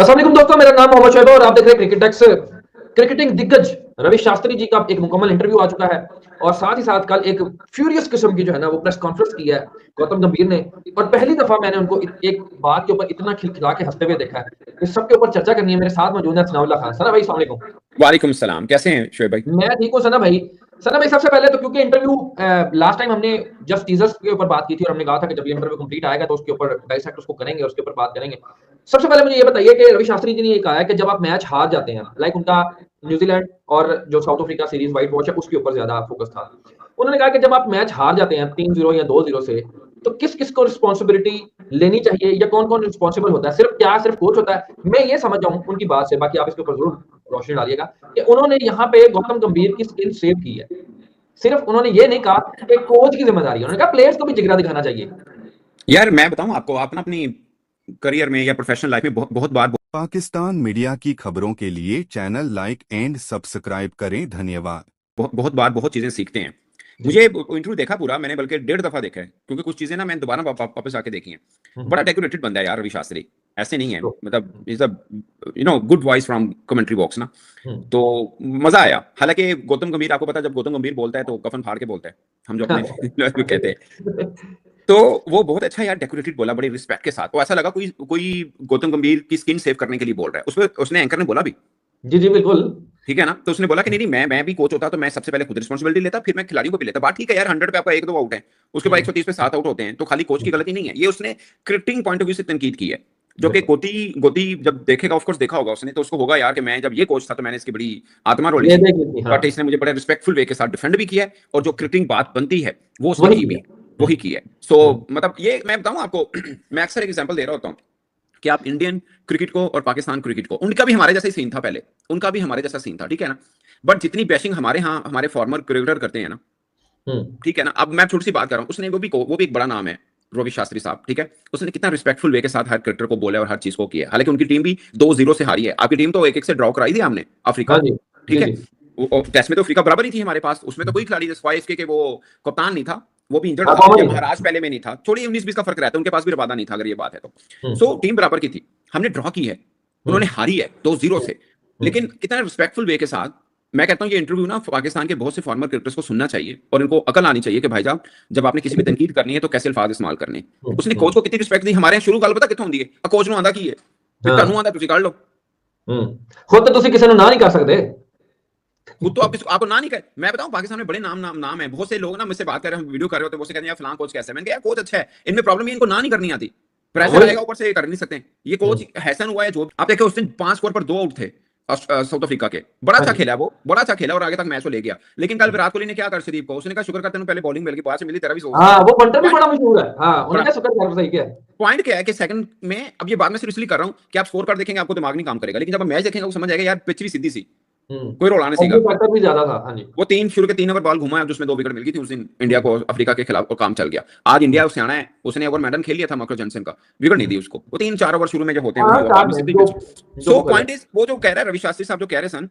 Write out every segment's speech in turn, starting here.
अस्सलाम वालेकुम दोस्तों, मेरा नाम मोहम्मद शोएब है और आप देख रहे हैं क्रिकेट एक्स। क्रिकेटिंग दिग्गज रवि शास्त्री जी का एक मुकम्मल इंटरव्यू आ चुका है और साथ ही साथ कल एक फ्यूरियस किस्म की जो है ना वो प्रेस कॉन्फ्रेंस की है गौतम गंभीर ने। और पहली दफा मैंने उनको एक बात के ऊपर इतना खिलखिला के हंसते हुए देखा है। इस सब के ऊपर चर्चा करनी है। मेरे साथ मौजूद है सनाउल्लाह खान। सना भाई अस्सलाम वालेकुम। वालेकुम सलाम, कैसे हैं शोएब भाई? मैं ठीक हूँ सना भाई। सना भाई सबसे पहले तो क्योंकि इंटरव्यू लास्ट टाइम हमने जस्ट टीजर्स के ऊपर बात की थी और हमने कहा था कि जब ये इंटरव्यू कंप्लीट आएगा तो उसके ऊपर डाइसेक्ट उसको करेंगे, उसके ऊपर बात करेंगे। सबसे पहले मुझे ये बताइए कि रवि शास्त्री जी ने ये कहा है कि जब आप मैच हार जाते हैं, लाइक उनका न्यूजीलैंड और जो south Africa series white wash है उसके ऊपर ज्यादा फोकस था। उन्होंने कहा कि जब आप मैच हार जाते हैं 3-0 या 2-0 से, तो किस किस को रिस्पॉन्सिबिलिटी लेनी चाहिए या कौन कौन रिस्पॉन्सिबल होता है? सिर्फ कोच होता है? मैं ये समझ जाऊं उनकी बात से, बाकी आप इसके ऊपर जरूर रोशनी डालिएगा कि उन्होंने यहाँ पे गौतम गंभीर की स्किल सेव की है। सिर्फ उन्होंने ये नहीं कहा कि कोच की जिम्मेदारी है, उन्होंने कहा प्लेयर्स को भी जिगरा दिखाना चाहिए। यार मैं बताऊं आपको, आप ना अपनी करियर में या प्रोफेशनल लाइफ में बहुत बार पाकिस्तान मीडिया की खबरों के लिए चैनल लाइक एंड सब्सक्राइब करें। धन्यवाद। बहुत बार बहुत चीजें सीखते हैं। मुझे इंटरव्यू देखा पूरा, मैंने बल्कि 1.5 दफा देखा है, क्योंकि कुछ चीजें ना मैंने दोबारा वापस आके देखी हैं। बड़ा डेकोरेटेड बंदा है यार रवि शास्त्री, ऐसे नहीं है। मतलब is a good voice from commentary box ना। तो मजा आया। हालांकि गौतम गंभीर, आपको पता है जब गौतम गंभीर बोलता है तो कफन फाड़ के बोलता है, हम जो अपने कहते हैं। तो वो बहुत अच्छा यार डेकोरेटेड बोला, बड़े रिस्पेक्ट के साथ। तो ऐसा लगा कोई गौतम गंभीर की स्किन सेव करने के लिए बोल रहा है। उसमें उसने एंकर ने बोला भी, जी जी बिल्कुल ठीक है ना। तो उसने बोला कि नहीं मैं भी कोच होता तो मैं सबसे पहले खुद रिस्पांसिबिलिटी लेता, फिर मैं खिलाड़ियों को भी लेता। बात ठीक है यार, 100 पे आपका 1-2 आउट है, उसके बाद 130 पे 7 आउट होते हैं, तो खाली कोच की गलती नहीं है। ये उसने क्रिकेटिंग पॉइंट ऑफ व्यू से तनकीद की है, जो कि गोती जब देखेगा, ऑफ कोर्स देखा होगा उसने, तो उसको होगा यार कि मैं जब ये कोच था तो मैंने इसकी बड़ी आत्मा रोली थी। बट इसने मुझे बड़े रिस्पेक्टफुल वे के साथ डिफेंड भी किया है, और जो क्रिकेटिंग बात बनती है वो उसने की भी, वही की है। सो मतलब ये मैं बताऊं आपको, मैं अक्सर एक एग्जांपल दे रहा होता हूं कि आप इंडियन क्रिकेट को और पाकिस्तान क्रिकेट को, उनका भी हमारे जैसा ही सीन था पहले, उनका भी हमारे जैसा सीन था, ठीक है ना। बट जितनी बैशिंग हमारे यहाँ हमारे फॉर्मर क्रिकेटर करते हैं ना, ठीक है ना। अब मैं छोटी सी बात कर रहा हूँ, उसने वो भी एक बड़ा नाम है, रवि शास्त्री साहब, ठीक है। उसने कितना रिस्पेक्टफुल वे के साथ हर क्रिकेटर को बोला और हर चीज को किया। हालांकि उनकी टीम भी 2-0 से हारी है, आपकी टीम तो 1-1 से ड्रॉ कराई थी हमने अफ्रीका, ठीक है। टेस्ट में तो अफ्रीका बराबर ही थी हमारे पास, उसमें तो कोई खिलाड़ी के वो कप्तान नहीं था, वो भी इंजर्ड था, महाराज पहले में नहीं था, थोड़ी 19-20 का फर्क रहता है, उनके पास भी रबादा नहीं था अगर ये बात है तो। सो टीम बराबर की थी, हमने ड्रॉ की है, उन्होंने हारी है 2-0 से। लेकिन कितना रिस्पेक्टफुल वे के साथ, मैं कहता हूं ये इंटरव्यू ना पाकिस्तान के बहुत से फॉर्मर क्रिकेटर्स को सुनना चाहिए और इनको अकल आनी चाहिए कि भाई साहब, जब आपने किसी भी तनकीद करनी है तो कैसे अल्फाज इस्तेमाल करने। उसने कोच को कितनी रिस्पेक्ट दी। हमारे शुरू गल पता कितों होंदी है, कोच ਨੂੰ आंदा की है, ਤੁਹਾਨੂੰ आंदा ਤੁਸੀਂ कर लो। खुद तो ਤੁਸੀਂ ਕਿਸੇ ਨੂੰ ਨਾ नहीं कर सकते, खुद तो आपको ना नहीं कहे। मैं बताऊं पाकिस्तान में बड़े नाम है, बहुत से लोग ना मुझसे बात कर रहे हैं, वीडियो कर रहे होते हैं, वो से कहते हैं यार फलां कोच कैसा है। मैंने कहा यार कोच अच्छा है, इनमें प्रॉब्लम ये इनको ना नहीं करनी आती, प्रेशर आएगा ऊपर से, ये कर नहीं सकते। ये कोच हैसन हुआ है जो आप देखो, उस दिन 5 स्कोर पर 2 आउट थे साउथ अफ्रीका के, बड़ा अच्छा खेला वो, बड़ा अच्छा खेला और आगे तक मैच को ले गया। लेकिन कल विराट कोहली ने क्या कर शरीफ को, उसने कहा शुक्र करते हैं पहले बॉलिंग मिल गई, बाद से मिली तेरा भी सोच। हां वो पंटर भी बड़ा मशहूर है। हां उन्होंने क्या शुक्र कर सही किया। पॉइंट क्या है कि सेकंड में, अब ये बात मैं सिर्फ इसलिए कर रहा हूं कि आप स्कोर कार्ड देखेंगे आपको दिमाग नहीं काम करेगा, लेकिन जब आप मैच देखेंगे आपको समझ आएगा यार पिच भी सीधी सी, कोई रोला नहीं सीगा, फैक्टर भी ज्यादा था। हां जी, वो शुरू के 3 ओवर बॉल घुमा जिसमें 2 विकेट मिल गई थी उस दिन इंडिया को अफ्रीका के खिलाफ, और काम चल गया। आज इंडिया उससे आना है, उसने ओवर मैडन खेल लिया था, मकर जॉनसन का विकेट नहीं दी उसको, वो 3-4 ओवर शुरू में जो होते हैं। सो पॉइंट इज, वो जो कह रहा है रवि शास्त्री साहब, जो कह रहे सन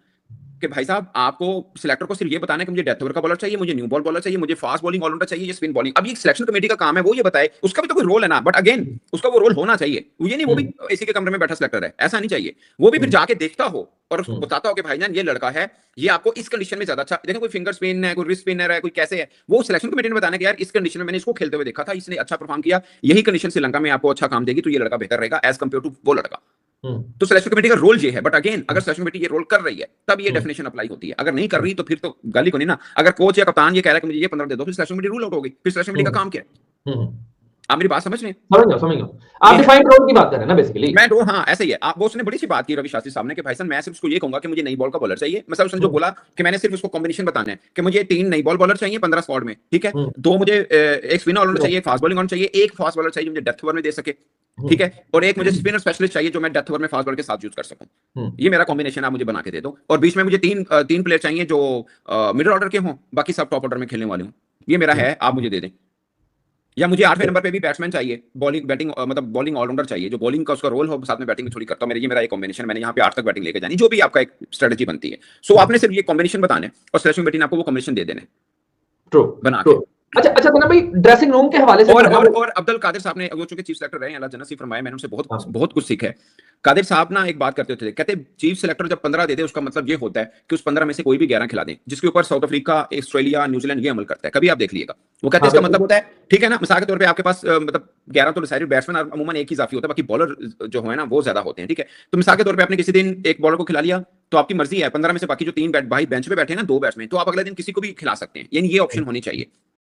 कि भाई साहब आपको सिलेक्टर को सिर्फ ये बताना है कि मुझे डेथ ओवर का बॉलर चाहिए, मुझे न्यू बॉल बॉलर चाहिए, मुझे फास्ट बॉलिंग ऑलराउंडर चाहिए, ये स्पिन बॉलिंग। अब ये सिलेक्शन कमेटी का काम है, वो ये बताए, उसका भी तो कोई रोल है ना। बट अगेन उसका वो रोल होना चाहिए, ये नहीं वो भी एसी के कमरे में बैठा सिलेक्टर है, ऐसा नहीं चाहिए। वो भी फिर जाके देखता हो और उसको बताता हो कि भाईजान ये लड़का है, ये आपको इस कंडीशन में ज्यादा अच्छा, देखो कोई फिंगर स्पिन है, कोई रिस्ट स्पिनर है, कोई कैसे है, वो सिलेक्शन कमेटी ने बताना कि यार इस कंडीशन में मैंने इसको खेलते हुए देखा था, इसने अच्छा परफॉर्म किया, यही कंडीशन श्रीलंका में आपको अच्छा काम देगी, तो ये लड़का बेहतर रहेगा एज कंपेयर टू वो लड़का। तो सिलेक्शन कमेटी का रोल ये है। बट अगेन अगर सिलेक्शन कमेटी ये रोल कर रही है तब ये डेफिनेशन अप्लाई होती है, अगर नहीं कर रही तो फिर तो गाली को नहीं ना। अगर कोच या कप्तान ये कह रहा है कि मुझे ये 15 दे दो, फिर सिलेक्शन कमेटी रूल आउट होगी, फिर सिलेक्शन कमेटी का काम क्या है? आप मेरी बात समझ रहे हैं? समझ गया। आप डिफाइंड रोल की बात कर रहे हैं ना बेसिकली। मैं तो हाँ ऐसे ही है। आप, वो उसने बड़ी सी बात की रवि शास्त्री साहब ने कि भाई साहब मैं सिर्फ उसको ये कहूंगा कि मुझे नई बॉल का बॉलर चाहिए। मतलब उसने जो बोला कि मैंने सिर्फ उसको कॉम्बिनेशन बताना है कि मुझे 3 नई बॉल बॉलर चाहिए 15 स्क्वाड में, ठीक है। 2 मुझे एक स्पिनर ऑलराउंडर चाहिए, फास्ट बॉलिंग ऑलराउंडर चाहिए, एक फास्ट बॉलर चाहिए मुझे डेथ ओवर में दे सके, ठीक है, और एक मुझे स्पिनर स्पेशलिस्ट चाहिए जो मैं डेथ ओवर में फास्ट बॉलर के साथ यूज कर सकूं। ये मेरा कॉम्बिनेशन आप मुझे बना के दे दो। और बीच में मुझे 3 प्लेयर चाहिए जो मिडिल ऑर्डर के हों, बाकी सब टॉप ऑर्डर में खेलने वाले हों। ये मेरा है, आप मुझे दे दें। या मुझे 8वें नंबर पे भी बैट्समैन चाहिए, बॉलिंग बैटिंग मतलब बॉलिंग ऑलराउंडर चाहिए, जो बॉलिंग का उसका रोल हो, साथ में बैटिंग में थोड़ी करता हूं। ये मेरा एक कॉम्बिनेशन, मैंने यहाँ पे 8 तक बैटिंग लेके जानी, जो भी आपका एक स्ट्रेटजी बनती है। सो आपने सिर्फ ये कॉम्बिनेशन बताने और सिलेक्शन कमेटी ने आपको वो कॉम्बिनेशन दे देने बना के। अच्छा अच्छा सना भाई, ड्रेसिंग रूम के हवाले से और अब्दुल कादिर साहब ने, वो चूंकि चीफ सेलेक्टर रहे, अल्लाह जन्नत नसीब फरमाए, मैंने उनसे बहुत बहुत कुछ सीखा है। कादिर साहब ना एक बात करते थे, कहते चीफ सेलेक्टर जब 15 दे दे उसका मतलब ये होता है कि उस 15 में से कोई भी 11 खिला दें, जिसके ऊपर साउथ अफ्रीका, ऑस्ट्रेलिया, न्यूजीलैंड ये अमल करता है। कभी आप देख लीजिएगा, वो कहते हैं इसका मतलब होता है, ठीक है ना, मिसाल के तौर पे आपके पास मतलब 11 तो डिसाइडेड बैट्समैन अमूमन एक ही इजाफी होता है, बाकी बॉलर जो है ना वो ज्यादा होते हैं, ठीक है। तो मिसाल के तौर पे आपने किसी दिन एक बॉलर को खिला लिया, तो आपकी मर्जी है, 15 में से बाकी जो 3 भाई बेंच पे बैठे हैं ना, 2 बैट्समैन, तो आप अगले दिन किसी को भी खिला सकते हैं, यानी ये ऑप्शन होनी चाहिए।